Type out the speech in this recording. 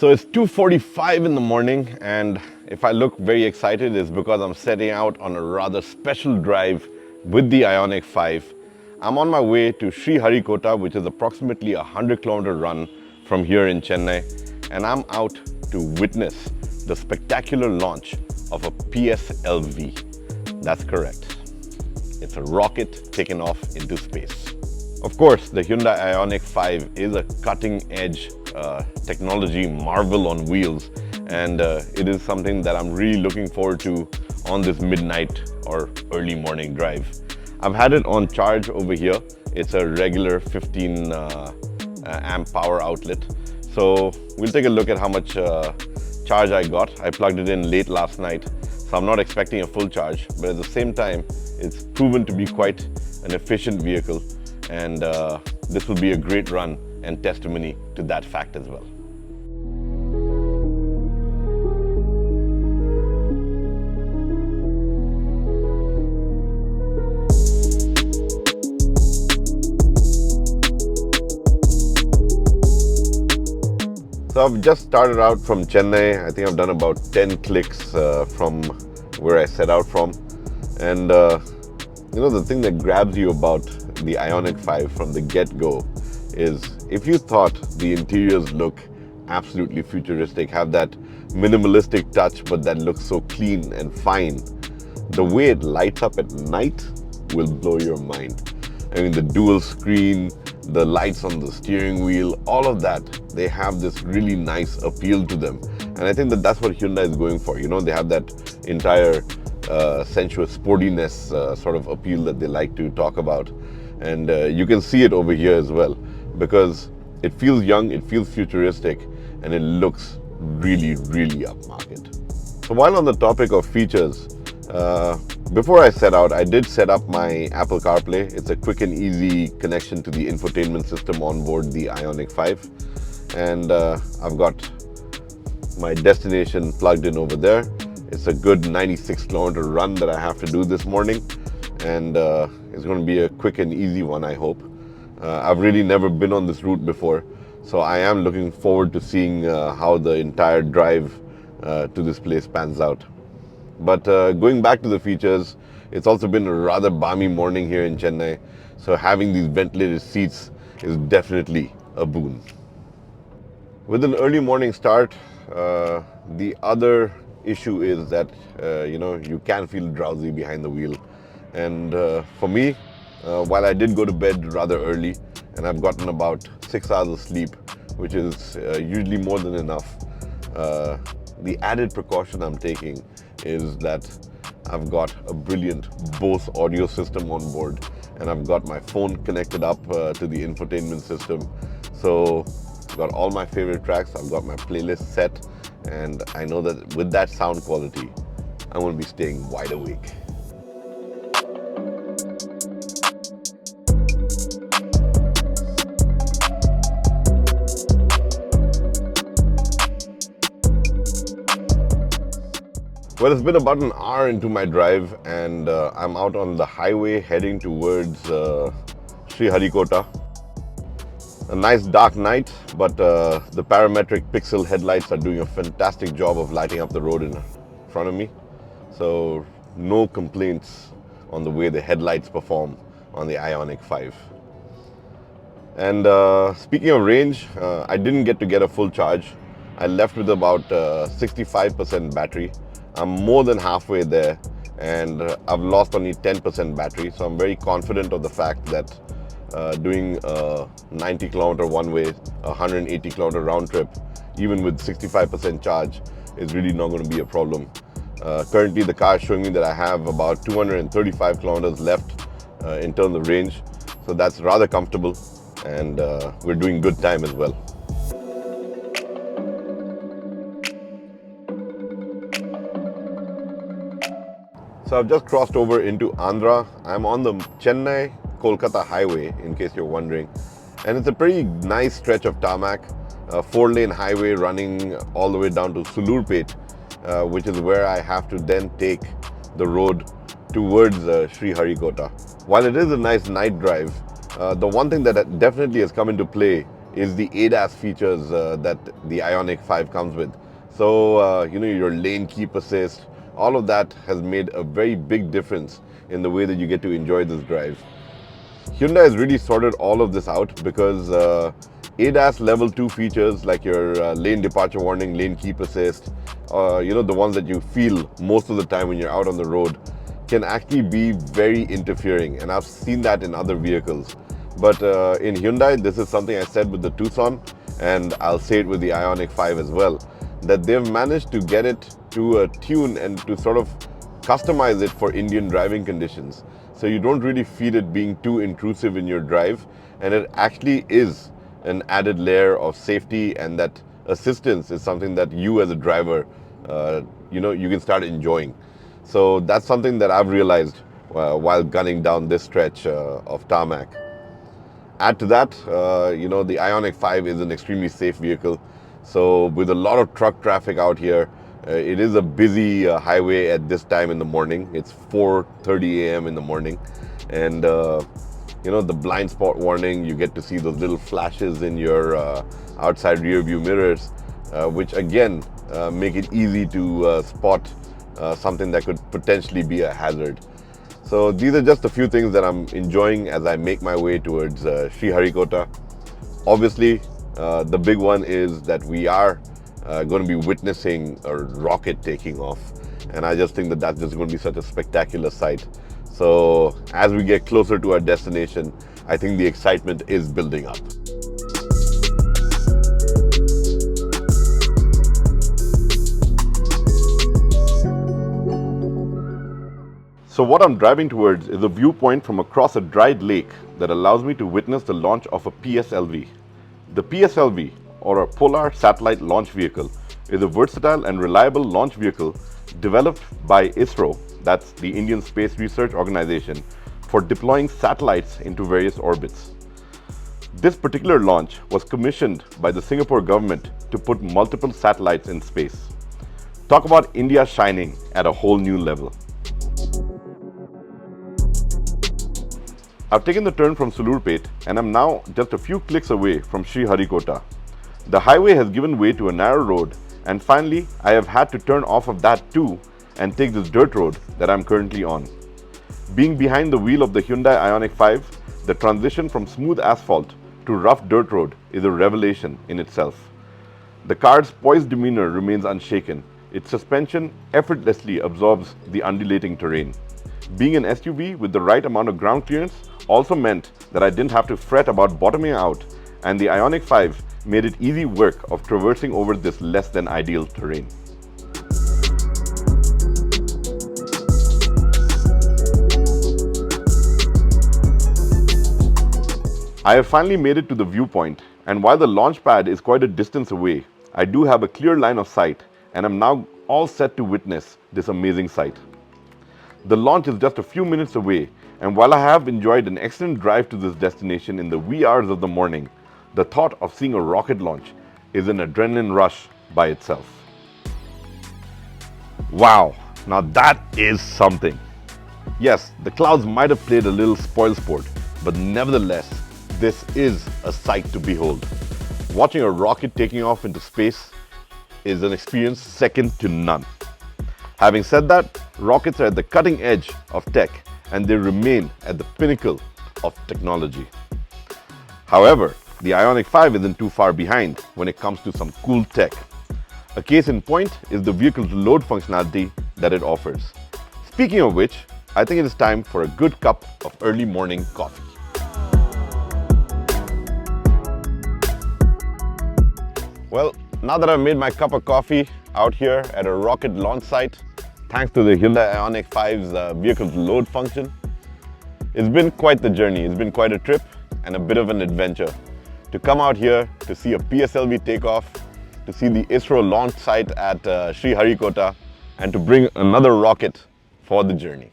So it's 2:45 in the morning, and if I look very excited, it's because I'm setting out on a rather special drive with the Ioniq 5. I'm on my way to Sriharikota, which is approximately a 100-kilometer run from here in Chennai, and I'm out to witness the spectacular launch of a PSLV. That's correct. It's a rocket taken off into space. Of course, the Hyundai Ioniq 5 is a cutting-edge technology marvel on wheels, and it is something that I'm really looking forward to on this midnight or early morning drive. I've had it on charge over here. It's a regular 15 amp power outlet. So we'll take a look at how much charge I got. I plugged it in late last night, so I'm not expecting a full charge, but at the same time, it's proven to be quite an efficient vehicle, and this will be a great run and testimony to that fact as well. So I've just started out from Chennai. I think I've done about 10 clicks from where I set out from. And you know, the thing that grabs you about the Ioniq 5 from the get-go is if you thought the interiors look absolutely futuristic, have that minimalistic touch, but that looks so clean and fine, the way it lights up at night will blow your mind. I mean, the dual screen, the lights on the steering wheel, all of that, they have this really nice appeal to them. And I think that that's what Hyundai is going for. You know, they have that entire sensuous sportiness sort of appeal that they like to talk about. And you can see it over here as well, because it feels young, it feels futuristic, and it looks really, really upmarket. So while on the topic of features, before I set out, I did set up my Apple CarPlay. It's a quick and easy connection to the infotainment system on board the Ioniq 5. And I've got my destination plugged in over there. It's a good 96-kilometer run that I have to do this morning. And it's going to be a quick and easy one, I hope. I've really never been on this route before, so I am looking forward to seeing how the entire drive to this place pans out. But going back to the features, it's also been a rather balmy morning here in Chennai, so having these ventilated seats is definitely a boon. With an early morning start, the other issue is that you know, you can feel drowsy behind the wheel. And for me, while I did go to bed rather early, and I've gotten about 6 hours of sleep, which is usually more than enough, the added precaution I'm taking is that I've got a brilliant Bose audio system on board, and I've got my phone connected up to the infotainment system. So I've got all my favorite tracks, I've got my playlist set, and I know that with that sound quality, I'm going to be staying wide awake. Well, it's been about an hour into my drive, and I'm out on the highway heading towards Sriharikota. A nice dark night, but the parametric pixel headlights are doing a fantastic job of lighting up the road in front of me. So no complaints on the way the headlights perform on the Ioniq 5. And speaking of range, I didn't get a full charge. I left with about 65% battery. I'm more than halfway there, and I've lost only 10% battery. So I'm very confident of the fact that doing a 90-kilometer one-way, a 180-kilometer round trip, even with 65% charge, is really not going to be a problem. Currently, the car is showing me that I have about 235 kilometers left in terms of range. So that's rather comfortable, and we're doing good time as well. So I've just crossed over into Andhra. I'm on the Chennai-Kolkata highway, in case you're wondering. And it's a pretty nice stretch of tarmac, a 4-lane highway running all the way down to Sulurpet, which is where I have to then take the road towards Sriharikota. While it is a nice night drive, the one thing that definitely has come into play is the ADAS features that the Ioniq 5 comes with. So, your lane keep assist, all of that has made a very big difference in the way that you get to enjoy this drive. Hyundai has really sorted all of this out because ADAS level 2 features like your lane departure warning, lane keep assist, the ones that you feel most of the time when you're out on the road, can actually be very interfering, and I've seen that in other vehicles. But in Hyundai, this is something I said with the Tucson, and I'll say it with the Ioniq 5 as well, that they've managed to get it to a tune and to sort of customize it for Indian driving conditions. So you don't really feel it being too intrusive in your drive, and it actually is an added layer of safety, and that assistance is something that you as a driver, you can start enjoying. So that's something that I've realized while gunning down this stretch of tarmac. Add to that, the Ioniq 5 is an extremely safe vehicle. So with a lot of truck traffic out here, it is a busy highway at this time in the morning. It's 4:30 a.m. in the morning. And, the blind spot warning, you get to see those little flashes in your outside rear view mirrors, which again make it easy to spot something that could potentially be a hazard. So these are just a few things that I'm enjoying as I make my way towards Sriharikota. Obviously, the big one is that we are going to be witnessing a rocket taking off. And I just think that that's just going to be such a spectacular sight. So as we get closer to our destination, I think the excitement is building up. So what I'm driving towards is a viewpoint from across a dried lake that allows me to witness the launch of a PSLV. The PSLV, or a Polar Satellite Launch Vehicle, is a versatile and reliable launch vehicle developed by ISRO, that's the Indian Space Research Organization, for deploying satellites into various orbits. This particular launch was commissioned by the Singapore government to put multiple satellites in space. Talk about India shining at a whole new level. I've taken the turn from Sulurpet and I'm now just a few clicks away from Sriharikota. The highway has given way to a narrow road, and finally I have had to turn off of that too and take this dirt road that I'm currently on. Being behind the wheel of the Hyundai Ioniq 5, the transition from smooth asphalt to rough dirt road is a revelation in itself. The car's poised demeanor remains unshaken. Its suspension effortlessly absorbs the undulating terrain. Being an SUV with the right amount of ground clearance also meant that I didn't have to fret about bottoming out, and the Ioniq 5 made it easy work of traversing over this less than ideal terrain. I have finally made it to the viewpoint, and while the launch pad is quite a distance away, I do have a clear line of sight, and I'm now all set to witness this amazing sight. The launch is just a few minutes away, and while I have enjoyed an excellent drive to this destination in the wee hours of the morning, the thought of seeing a rocket launch is an adrenaline rush by itself. Wow, now that is something. Yes, the clouds might have played a little spoilsport, but nevertheless, this is a sight to behold. Watching a rocket taking off into space is an experience second to none. Having said that, rockets are at the cutting edge of tech, and they remain at the pinnacle of technology. However, the Ioniq 5 isn't too far behind when it comes to some cool tech. A case in point is the vehicle's load functionality that it offers. Speaking of which, I think it is time for a good cup of early morning coffee. Well, now that I've made my cup of coffee out here at a rocket launch site, thanks to the Hyundai Ioniq 5's vehicle's load function, it's been quite the journey. It's been quite a trip and a bit of an adventure. To come out here, to see a PSLV takeoff, to see the ISRO launch site at Sriharikota, and to bring another rocket for the journey.